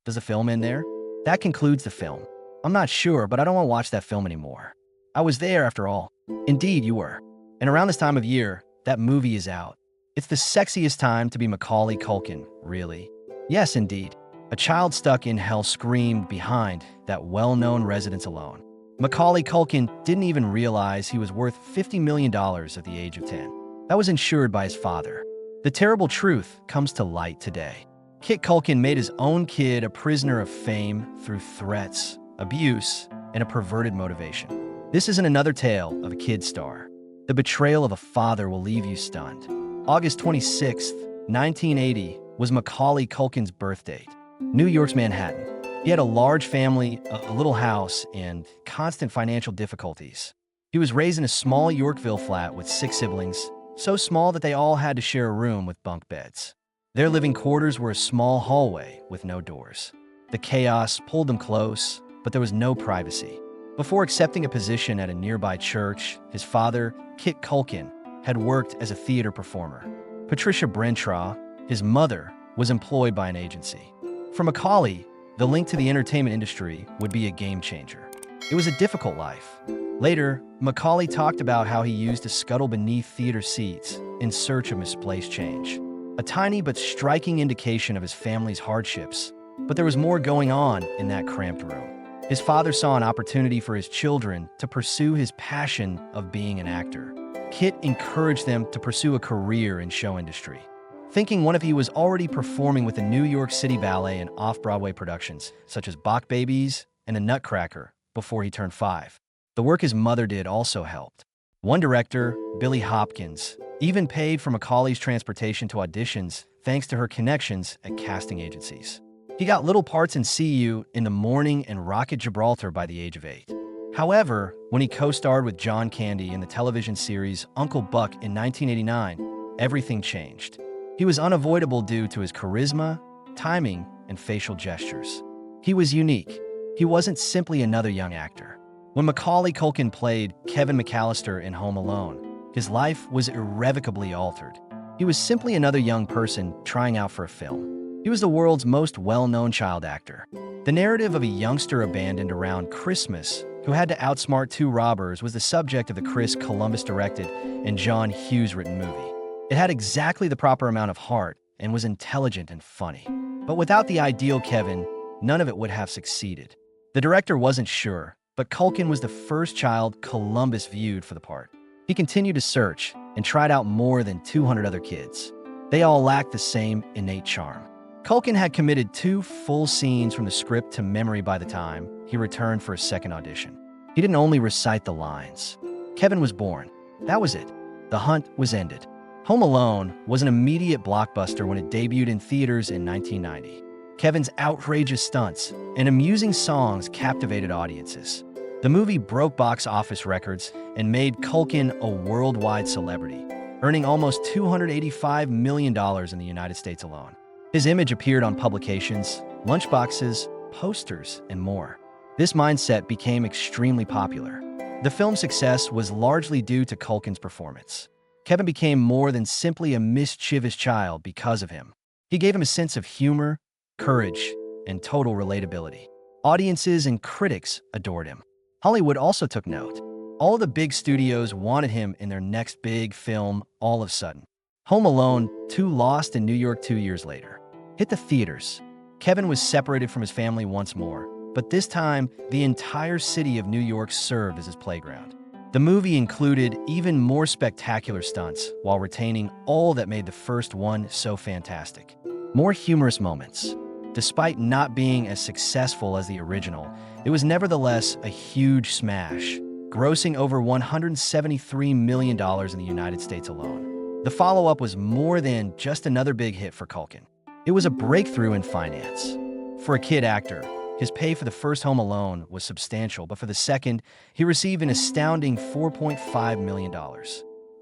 Does the film end there? That concludes the film. I'm not sure, but I don't want to watch that film anymore. I was there after all. Indeed, you were. And around this time of year, that movie is out. It's the sexiest time to be Macaulay Culkin, really. Yes, indeed. A child stuck in hell screamed behind that well-known residence alone. Macaulay Culkin didn't even realize he was worth $50 million at the age of 10. That was insured by his father. The terrible truth comes to light today. Kit Culkin made his own kid a prisoner of fame through threats, abuse, and a perverted motivation. This isn't another tale of a kid star. The betrayal of a father will leave you stunned. August 26, 1980 was Macaulay Culkin's birth date. New York's Manhattan. He had a large family, a little house, and constant financial difficulties. He was raised in a small Yorkville flat with 6 siblings, so small that they all had to share a room with bunk beds. Their living quarters were a small hallway with no doors. The chaos pulled them close, but there was no privacy. Before accepting a position at a nearby church, his father, Kit Culkin, had worked as a theater performer. Patricia Brentraw, his mother, was employed by an agency. For Macaulay, the link to the entertainment industry would be a game changer. It was a difficult life. Later, Macaulay talked about how he used to scuttle beneath theater seats in search of misplaced change. A tiny but striking indication of his family's hardships, but there was more going on in that cramped room. His father saw an opportunity for his children to pursue his passion of being an actor. Kit encouraged them to pursue a career in show industry. Thinking one of he was already performing with the New York City Ballet and off-Broadway productions, such as Bach Babies and The Nutcracker, before he turned 5. The work his mother did also helped. One director, Billy Hopkins, even paid for Macaulay's transportation to auditions thanks to her connections at casting agencies. He got little parts in See You in the Morning and Rocket Gibraltar by the age of 8. However, when he co-starred with John Candy in the television series Uncle Buck in 1989, everything changed. He was unavoidable due to his charisma, timing, and facial gestures. He was unique. He wasn't simply another young actor. When Macaulay Culkin played Kevin McAllister in Home Alone, his life was irrevocably altered. He was simply another young person trying out for a film. He was the world's most well-known child actor. The narrative of a youngster abandoned around Christmas who had to outsmart 2 robbers was the subject of the Chris Columbus-directed and John Hughes-written movie. It had exactly the proper amount of heart and was intelligent and funny. But without the ideal Kevin, none of it would have succeeded. The director wasn't sure, but Culkin was the first child Columbus viewed for the part. He continued to search and tried out more than 200 other kids. They all lacked the same innate charm. Culkin had committed 2 full scenes from the script to memory by the time he returned for a second audition. He didn't only recite the lines. Kevin was born. That was it. The hunt was ended. Home Alone was an immediate blockbuster when it debuted in theaters in 1990. Kevin's outrageous stunts and amusing songs captivated audiences. The movie broke box office records and made Culkin a worldwide celebrity, earning almost $285 million in the United States alone. His image appeared on publications, lunchboxes, posters, and more. This mindset became extremely popular. The film's success was largely due to Culkin's performance. Kevin became more than simply a mischievous child because of him. He gave him a sense of humor, courage, and total relatability. Audiences and critics adored him. Hollywood also took note. All the big studios wanted him in their next big film all of a sudden. Home Alone 2 lost in New York 2 years later. Hit the theaters. Kevin was separated from his family once more, but this time, the entire city of New York served as his playground. The movie included even more spectacular stunts while retaining all that made the first one so fantastic. More humorous moments. Despite not being as successful as the original, it was nevertheless a huge smash, grossing over $173 million in the United States alone. The follow-up was more than just another big hit for Culkin. It was a breakthrough in finance. For a kid actor, his pay for the first Home Alone was substantial, but for the second, he received an astounding $4.5 million.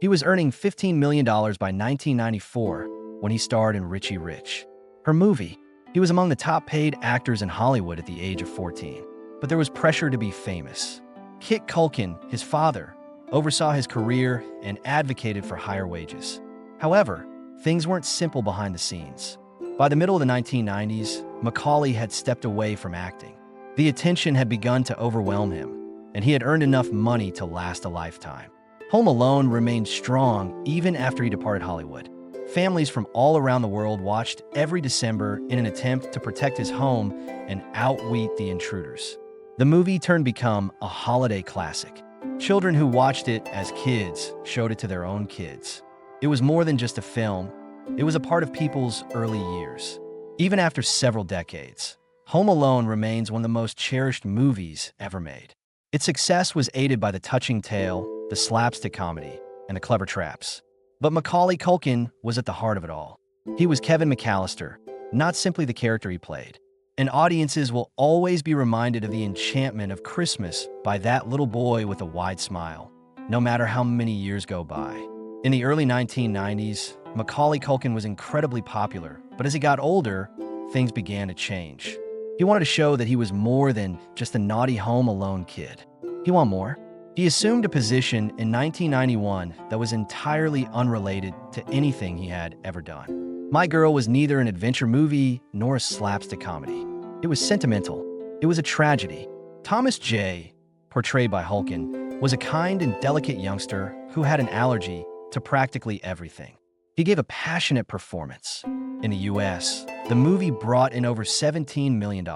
He was earning $15 million by 1994 when he starred in Richie Rich, her movie. He was among the top-paid actors in Hollywood at the age of 14, but there was pressure to be famous. Kit Culkin, his father, oversaw his career and advocated for higher wages. However, things weren't simple behind the scenes. By the middle of the 1990s, Macaulay had stepped away from acting. The attention had begun to overwhelm him, and he had earned enough money to last a lifetime. Home Alone remained strong even after he departed Hollywood. Families from all around the world watched every December in an attempt to protect his home and outwit the intruders. The movie turned to become a holiday classic. Children who watched it as kids showed it to their own kids. It was more than just a film, it was a part of people's early years. Even after several decades, Home Alone remains one of the most cherished movies ever made. Its success was aided by the touching tale, the slapstick comedy, and the clever traps. But Macaulay Culkin was at the heart of it all. He was Kevin McAllister, not simply the character he played. And audiences will always be reminded of the enchantment of Christmas by that little boy with a wide smile, no matter how many years go by. In the early 1990s, Macaulay Culkin was incredibly popular, but as he got older, things began to change. He wanted to show that he was more than just a naughty Home Alone kid. He wanted more. He assumed a position in 1991 that was entirely unrelated to anything he had ever done. My Girl was neither an adventure movie nor a slapstick comedy. It was sentimental. It was a tragedy. Thomas J., portrayed by Culkin, was a kind and delicate youngster who had an allergy to practically everything. He gave a passionate performance. In the US, the movie brought in over $17 million.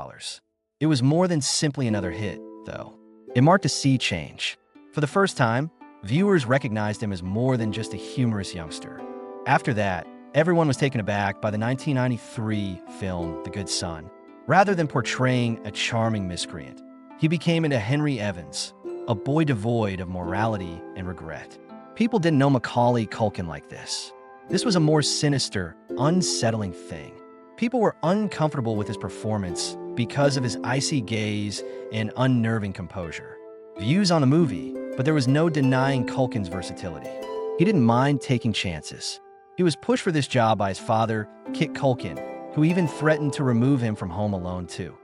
It was more than simply another hit, though. It marked a sea change. For the first time, viewers recognized him as more than just a humorous youngster. After that, everyone was taken aback by the 1993 film The Good Son. Rather than portraying a charming miscreant, he became into Henry Evans, a boy devoid of morality and regret. People didn't know Macaulay Culkin like this. This was a more sinister, unsettling thing. People were uncomfortable with his performance because of his icy gaze and unnerving composure. Views on the movie, but there was no denying Culkin's versatility. He didn't mind taking chances. He was pushed for this job by his father, Kit Culkin, who even threatened to remove him from Home Alone 2.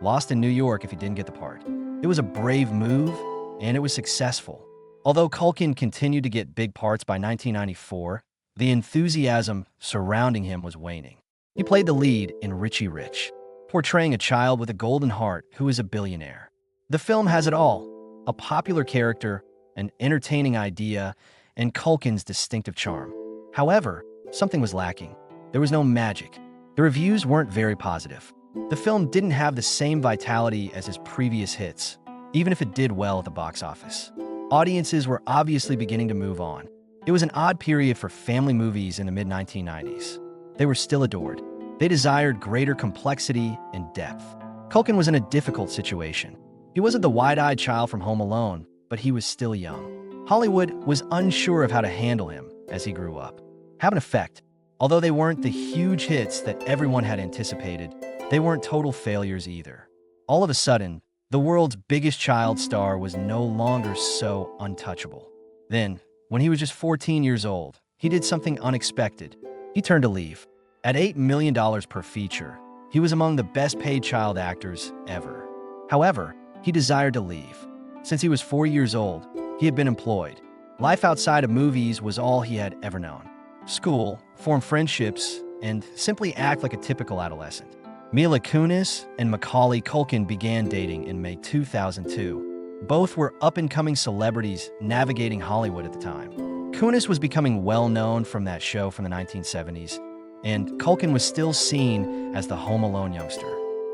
Lost in New York if he didn't get the part. It was a brave move, and it was successful. Although Culkin continued to get big parts by 1994, the enthusiasm surrounding him was waning. He played the lead in Richie Rich, portraying a child with a golden heart who is a billionaire. The film has it all: a popular character, an entertaining idea, and Culkin's distinctive charm. However, something was lacking. There was no magic. The reviews weren't very positive. The film didn't have the same vitality as his previous hits, even if it did well at the box office. Audiences were obviously beginning to move on. It was an odd period for family movies in the mid-1990s. They were still adored. They desired greater complexity and depth. Culkin was in a difficult situation. He wasn't the wide-eyed child from Home Alone, but he was still young. Hollywood was unsure of how to handle him as he grew up. Have an effect. Although they weren't the huge hits that everyone had anticipated, they weren't total failures either. All of a sudden, the world's biggest child star was no longer so untouchable. Then, when he was just 14 years old, he did something unexpected. He turned to leave. At $8 million per feature, he was among the best-paid child actors ever. However, he desired to leave. Since he was 4 years old, he had been employed. Life outside of movies was all he had ever known. School, form friendships, and simply act like a typical adolescent. Mila Kunis and Macaulay Culkin began dating in May 2002. Both were up-and-coming celebrities navigating Hollywood at the time. Kunis was becoming well-known from that show from the 1970s, and Culkin was still seen as the Home Alone youngster.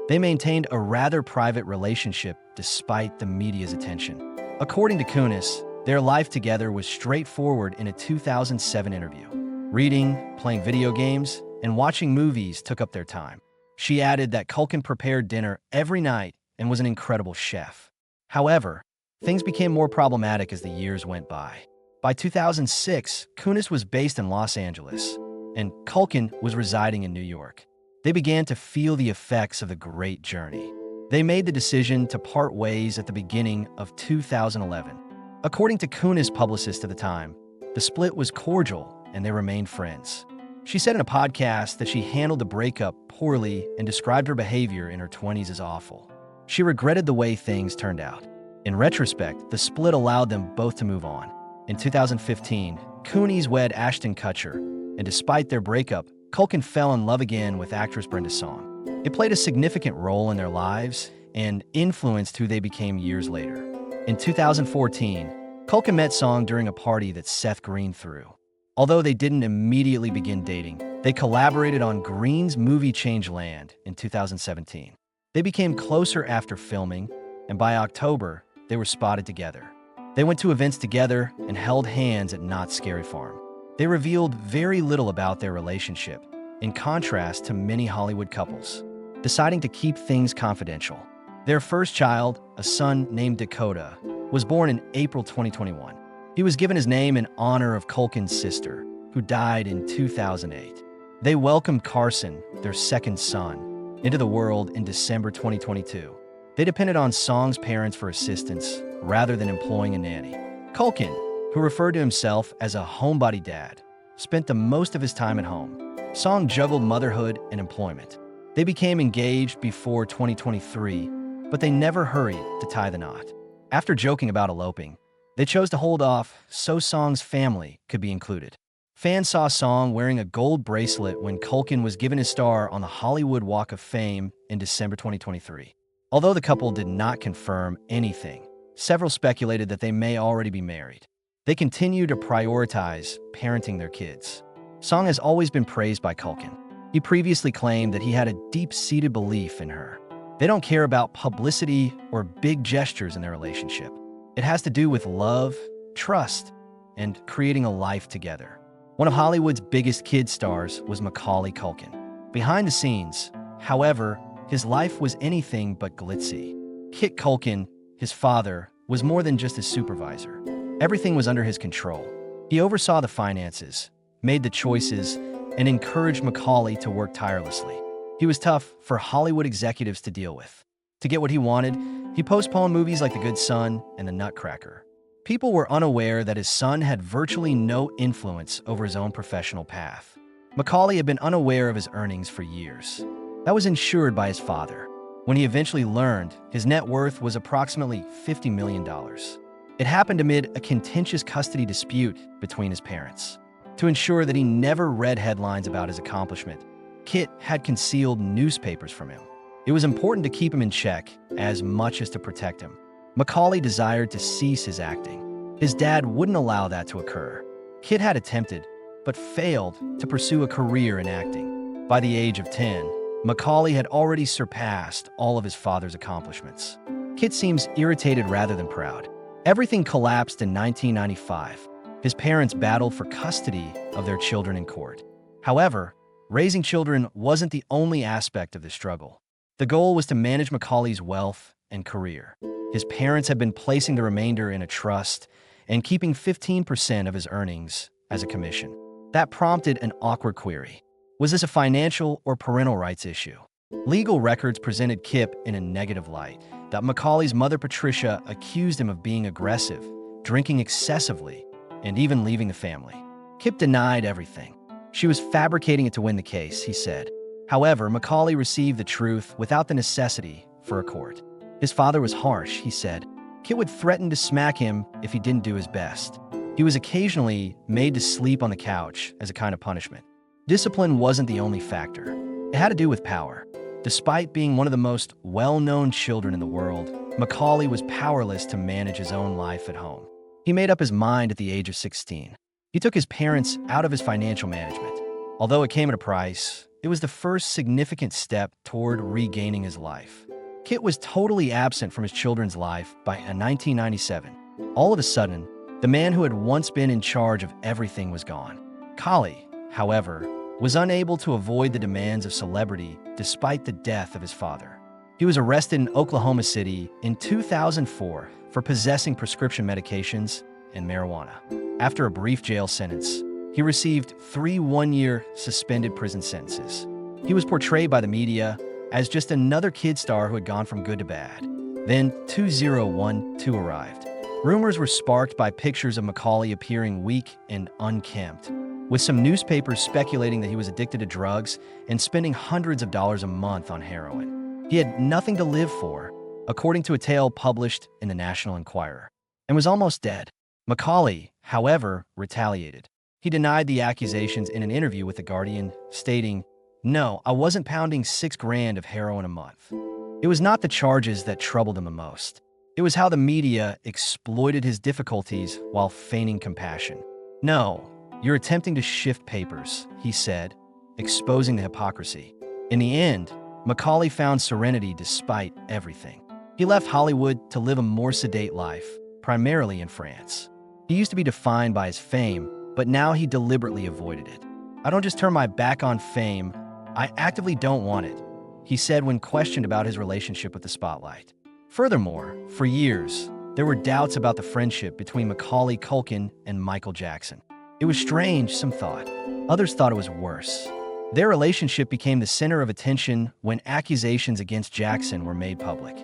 They maintained a rather private relationship despite the media's attention. According to Kunis, their life together was straightforward in a 2007 interview. Reading, playing video games, and watching movies took up their time. She added that Culkin prepared dinner every night and was an incredible chef. However, things became more problematic as the years went by. By 2006, Kunis was based in Los Angeles, and Culkin was residing in New York. They began to feel the effects of the great journey. They made the decision to part ways at the beginning of 2011. According to Kunis' publicist at the time, the split was cordial and they remained friends. She said in a podcast that she handled the breakup poorly and described her behavior in her 20s as awful. She regretted the way things turned out. In retrospect, the split allowed them both to move on. In 2015, Kunis wed Ashton Kutcher, and despite their breakup, Culkin fell in love again with actress Brenda Song. It played a significant role in their lives and influenced who they became years later. In 2014, Culkin met Song during a party that Seth Green threw. Although they didn't immediately begin dating, they collaborated on Green's movie Changeland in 2017. They became closer after filming, and by October, they were spotted together. They went to events together and held hands at Knott's Scary Farm. They revealed very little about their relationship, in contrast to many Hollywood couples, deciding to keep things confidential. Their first child, a son named Dakota, was born in April 2021. He was given his name in honor of Culkin's sister, who died in 2008. They welcomed Carson, their second son, into the world in December 2022. They depended on Song's parents for assistance rather than employing a nanny. Culkin, who referred to himself as a homebody dad, spent the most of his time at home. Song juggled motherhood and employment. They became engaged before 2023, but they never hurried to tie the knot. After joking about eloping, they chose to hold off so Song's family could be included. Fans saw Song wearing a gold bracelet when Culkin was given his star on the Hollywood Walk of Fame in December 2023. Although the couple did not confirm anything, several speculated that they may already be married. They continue to prioritize parenting their kids. Song has always been praised by Culkin. He previously claimed that he had a deep-seated belief in her. They don't care about publicity or big gestures in their relationship. It has to do with love, trust, and creating a life together. One of Hollywood's biggest kid stars was Macaulay Culkin. Behind the scenes, however, his life was anything but glitzy. Kit Culkin, his father, was more than just his supervisor. Everything was under his control. He oversaw the finances, made the choices, and encouraged Macaulay to work tirelessly. He was tough for Hollywood executives to deal with. To get what he wanted, he postponed movies like The Good Son and The Nutcracker. People were unaware that his son had virtually no influence over his own professional path. Macaulay had been unaware of his earnings for years. That was ensured by his father. When he eventually learned, his net worth was approximately $50 million. It happened amid a contentious custody dispute between his parents. To ensure that he never read headlines about his accomplishment, Kit had concealed newspapers from him. It was important to keep him in check as much as to protect him. Macaulay desired to cease his acting. His dad wouldn't allow that to occur. Kit had attempted, but failed to pursue a career in acting. By the age of 10, Macaulay had already surpassed all of his father's accomplishments. Kit seems irritated rather than proud. Everything collapsed in 1995. His parents battled for custody of their children in court. However, raising children wasn't the only aspect of the struggle. The goal was to manage Macaulay's wealth and career. His parents had been placing the remainder in a trust and keeping 15% of his earnings as a commission. That prompted an awkward query. Was this a financial or parental rights issue? Legal records presented Kip in a negative light, that Macaulay's mother Patricia accused him of being aggressive, drinking excessively, and even leaving the family. Kip denied everything. She was fabricating it to win the case, he said. However, Macaulay received the truth without the necessity for a court. His father was harsh, he said. Kit would threaten to smack him if he didn't do his best. He was occasionally made to sleep on the couch as a kind of punishment. Discipline wasn't the only factor. It had to do with power. Despite being one of the most well-known children in the world, Macaulay was powerless to manage his own life at home. He made up his mind at the age of 16. He took his parents out of his financial management. Although it came at a price, it was the first significant step toward regaining his life. Kit was totally absent from his children's life by 1997. All of a sudden, the man who had once been in charge of everything was gone. Macaulay, however, was unable to avoid the demands of celebrity despite the death of his father. He was arrested in Oklahoma City in 2004 for possessing prescription medications and marijuana. After a brief jail sentence, he received 3 one-year suspended prison sentences. He was portrayed by the media as just another kid star who had gone from good to bad. Then 2012 arrived. Rumors were sparked by pictures of Macaulay appearing weak and unkempt, with some newspapers speculating that he was addicted to drugs and spending hundreds of dollars a month on heroin. He had nothing to live for, according to a tale published in the National Enquirer, and was almost dead. Macaulay, however, retaliated. He denied the accusations in an interview with The Guardian, stating, No, I wasn't pounding 6 grand of heroin a month. It was not the charges that troubled him the most. It was how the media exploited his difficulties while feigning compassion. No, you're attempting to shift papers, he said, exposing the hypocrisy. In the end, Macaulay found serenity despite everything. He left Hollywood to live a more sedate life, primarily in France. He used to be defined by his fame, but now he deliberately avoided it. I don't just turn my back on fame, I actively don't want it, he said when questioned about his relationship with the spotlight. Furthermore, for years, there were doubts about the friendship between Macaulay Culkin and Michael Jackson. It was strange, some thought. Others thought it was worse. Their relationship became the center of attention when accusations against Jackson were made public.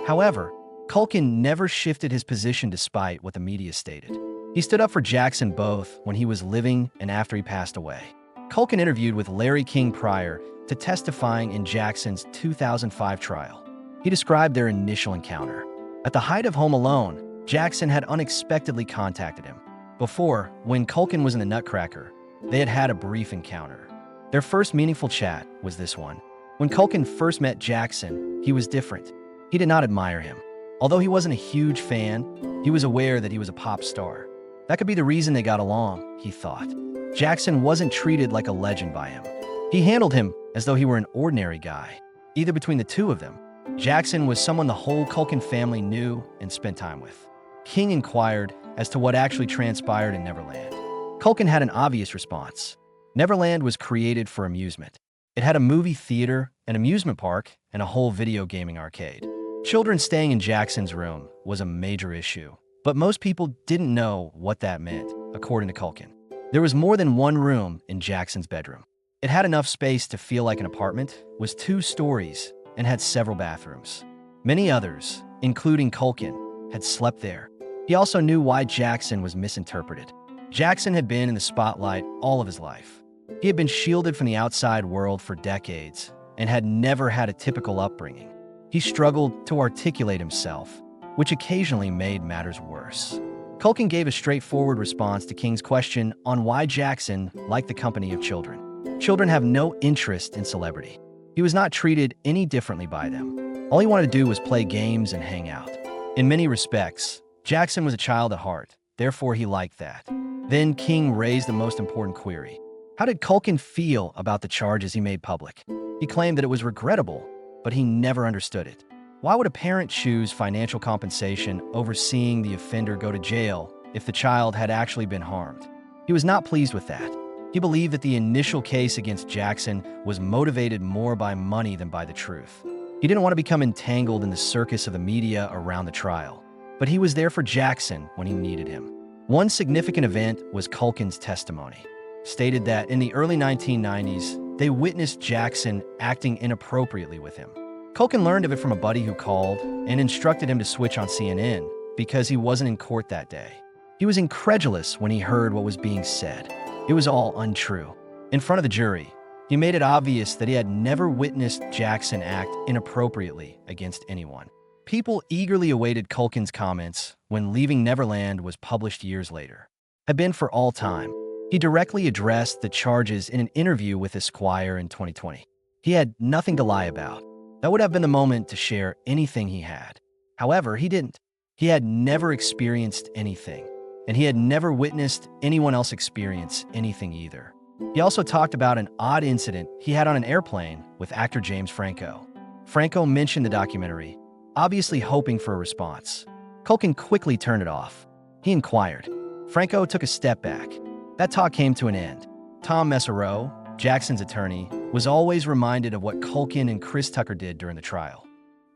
However, Culkin never shifted his position despite what the media stated. He stood up for Jackson both when he was living and after he passed away. Culkin interviewed with Larry King prior to testifying in Jackson's 2005 trial. He described their initial encounter. At the height of Home Alone, Jackson had unexpectedly contacted him. Before, when Culkin was in the Nutcracker, they had had a brief encounter. Their first meaningful chat was this one. When Culkin first met Jackson, he was different. He did not admire him. Although he wasn't a huge fan, he was aware that he was a pop star. That could be the reason they got along, he thought. Jackson wasn't treated like a legend by him. He handled him as though he were an ordinary guy. Either between the two of them, Jackson was someone the whole Culkin family knew and spent time with. King inquired as to what actually transpired in Neverland. Culkin had an obvious response. Neverland was created for amusement. It had a movie theater, an amusement park, and a whole video gaming arcade. Children staying in Jackson's room was a major issue, but most people didn't know what that meant, according to Culkin. There was more than one room in Jackson's bedroom. It had enough space to feel like an apartment, was 2 stories, and had several bathrooms. Many others, including Culkin, had slept there. He also knew why Jackson was misinterpreted. Jackson had been in the spotlight all of his life. He had been shielded from the outside world for decades and had never had a typical upbringing. He struggled to articulate himself, which occasionally made matters worse. Culkin gave a straightforward response to King's question on why Jackson liked the company of children. Children have no interest in celebrity. He was not treated any differently by them. All he wanted to do was play games and hang out. In many respects, Jackson was a child at heart, therefore he liked that. Then King raised the most important query. How did Culkin feel about the charges he made public? He claimed that it was regrettable, but he never understood it. Why would a parent choose financial compensation over seeing the offender go to jail if the child had actually been harmed? He was not pleased with that. He believed that the initial case against Jackson was motivated more by money than by the truth. He didn't want to become entangled in the circus of the media around the trial, but he was there for Jackson when he needed him. One significant event was Culkin's testimony. Stated that in the early 1990s, they witnessed Jackson acting inappropriately with him. Culkin learned of it from a buddy who called and instructed him to switch on CNN because he wasn't in court that day. He was incredulous when he heard what was being said. It was all untrue. In front of the jury, he made it obvious that he had never witnessed Jackson act inappropriately against anyone. People eagerly awaited Culkin's comments when Leaving Neverland was published years later. Had been for all time. He directly addressed the charges in an interview with Esquire in 2020. He had nothing to lie about. That would have been the moment to share anything he had. However, he didn't. He had never experienced anything, and he had never witnessed anyone else experience anything either. He also talked about an odd incident he had on an airplane with actor James Franco. Franco mentioned the documentary, obviously hoping for a response. Culkin quickly turned it off. He inquired. Franco took a step back. That talk came to an end. Tom Mesereau, Jackson's attorney, was always reminded of what Culkin and Chris Tucker did during the trial.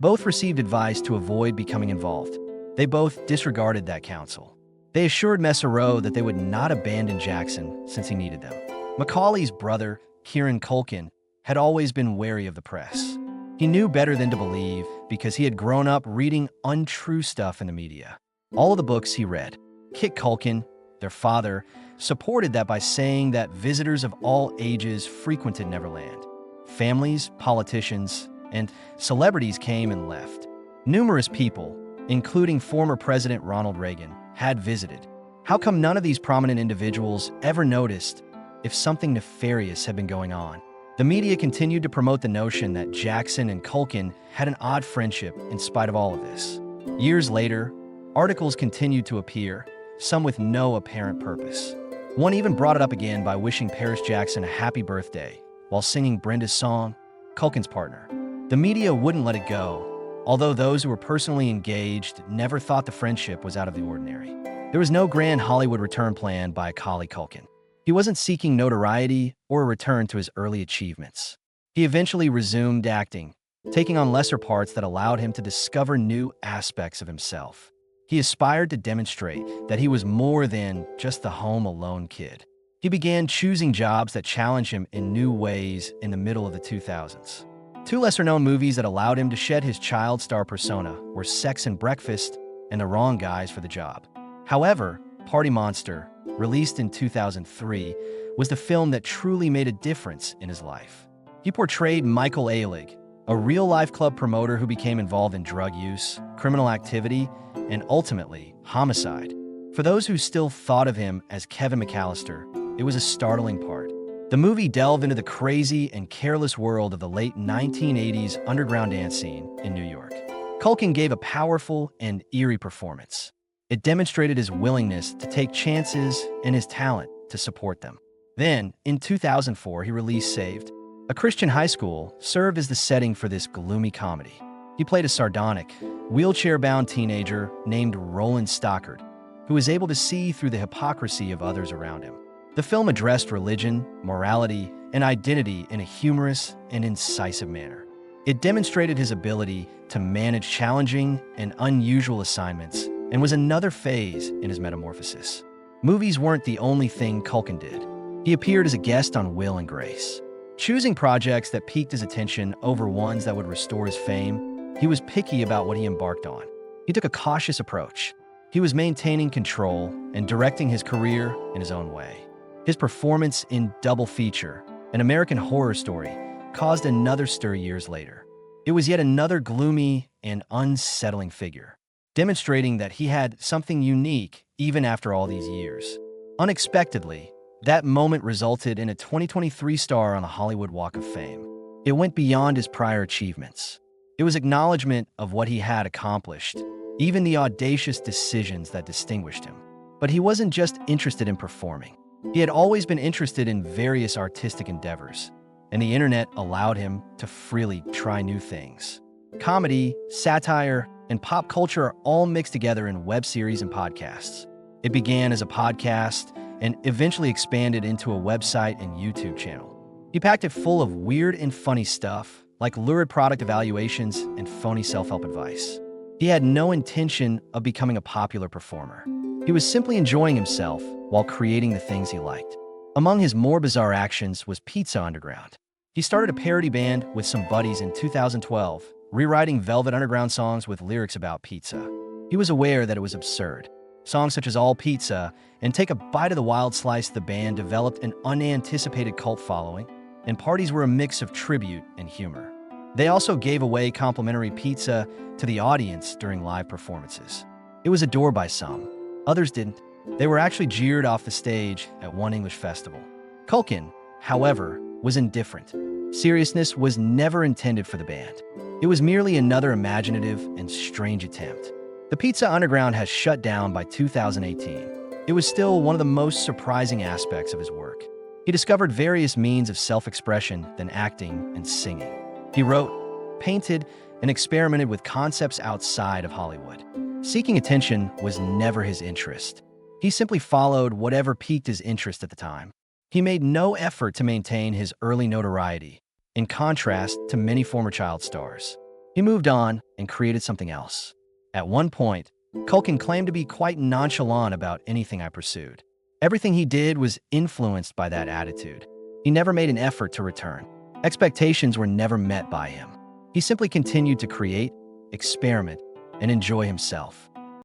Both received advice to avoid becoming involved. They both disregarded that counsel. They assured Mesereau that they would not abandon Jackson since he needed them. Macaulay's brother, Kieran Culkin, had always been wary of the press. He knew better than to believe because he had grown up reading untrue stuff in the media. All of the books he read. Kit Culkin, their father, supported that by saying that visitors of all ages frequented Neverland. Families, politicians, and celebrities came and left. Numerous people, including former President Ronald Reagan, had visited. How come none of these prominent individuals ever noticed if something nefarious had been going on? The media continued to promote the notion that Jackson and Culkin had an odd friendship in spite of all of this. Years later, articles continued to appear, some with no apparent purpose. One even brought it up again by wishing Paris Jackson a happy birthday while singing Brenda's song, Culkin's Partner. The media wouldn't let it go, although those who were personally engaged never thought the friendship was out of the ordinary. There was no grand Hollywood return plan by Macaulay Culkin. He wasn't seeking notoriety or a return to his early achievements. He eventually resumed acting, taking on lesser parts that allowed him to discover new aspects of himself. He aspired to demonstrate that he was more than just the home alone kid. He began choosing jobs that challenged him in new ways in the middle of the 2000s. Two lesser-known movies that allowed him to shed his child star persona were Sex and Breakfast and The Wrong Guys for the Job. However, Party Monster, released in 2003, was the film that truly made a difference in his life. He portrayed Michael Alig, a real-life club promoter who became involved in drug use, criminal activity, and ultimately, homicide. For those who still thought of him as Kevin McAllister, it was a startling part. The movie delved into the crazy and careless world of the late 1980s underground dance scene in New York. Culkin gave a powerful and eerie performance. It demonstrated his willingness to take chances and his talent to support them. Then, in 2004, he released Saved. A Christian high school served as the setting for this gloomy comedy. He played a sardonic, wheelchair-bound teenager named Roland Stockard, who was able to see through the hypocrisy of others around him. The film addressed religion, morality, and identity in a humorous and incisive manner. It demonstrated his ability to manage challenging and unusual assignments and was another phase in his metamorphosis. Movies weren't the only thing Culkin did. He appeared as a guest on Will and Grace. Choosing projects that piqued his attention over ones that would restore his fame, he was picky about what he embarked on. He took a cautious approach. He was maintaining control and directing his career in his own way. His performance in Double Feature, an American Horror Story, caused another stir years later. It was yet another gloomy and unsettling figure, demonstrating that he had something unique even after all these years. Unexpectedly, that moment resulted in a 2023 star on the Hollywood Walk of Fame. It went beyond his prior achievements. It was acknowledgement of what he had accomplished, even the audacious decisions that distinguished him. But he wasn't just interested in performing. He had always been interested in various artistic endeavors, and the internet allowed him to freely try new things. Comedy, satire, and pop culture are all mixed together in web series and podcasts. It began as a podcast and eventually expanded into a website and YouTube channel. He packed it full of weird and funny stuff, like lurid product evaluations and phony self-help advice. He had no intention of becoming a popular performer. He was simply enjoying himself while creating the things he liked. Among his more bizarre actions was Pizza Underground. He started a parody band with some buddies in 2012, rewriting Velvet Underground songs with lyrics about pizza. He was aware that it was absurd. Songs such as All Pizza and Take a Bite of the Wild Slice of the band developed an unanticipated cult following, and parties were a mix of tribute and humor. They also gave away complimentary pizza to the audience during live performances. It was adored by some. Others didn't. They were actually jeered off the stage at one English festival. Culkin, however, was indifferent. Seriousness was never intended for the band. It was merely another imaginative and strange attempt. The Pizza Underground has shut down by 2018. It was still one of the most surprising aspects of his work. He discovered various means of self-expression than acting and singing. He wrote, painted, and experimented with concepts outside of Hollywood. Seeking attention was never his interest. He simply followed whatever piqued his interest at the time. He made no effort to maintain his early notoriety, in contrast to many former child stars. He moved on and created something else. At one point, Culkin claimed to be quite nonchalant about anything I pursued. Everything he did was influenced by that attitude. He never made an effort to return. Expectations were never met by him. He simply continued to create, experiment, and enjoy himself.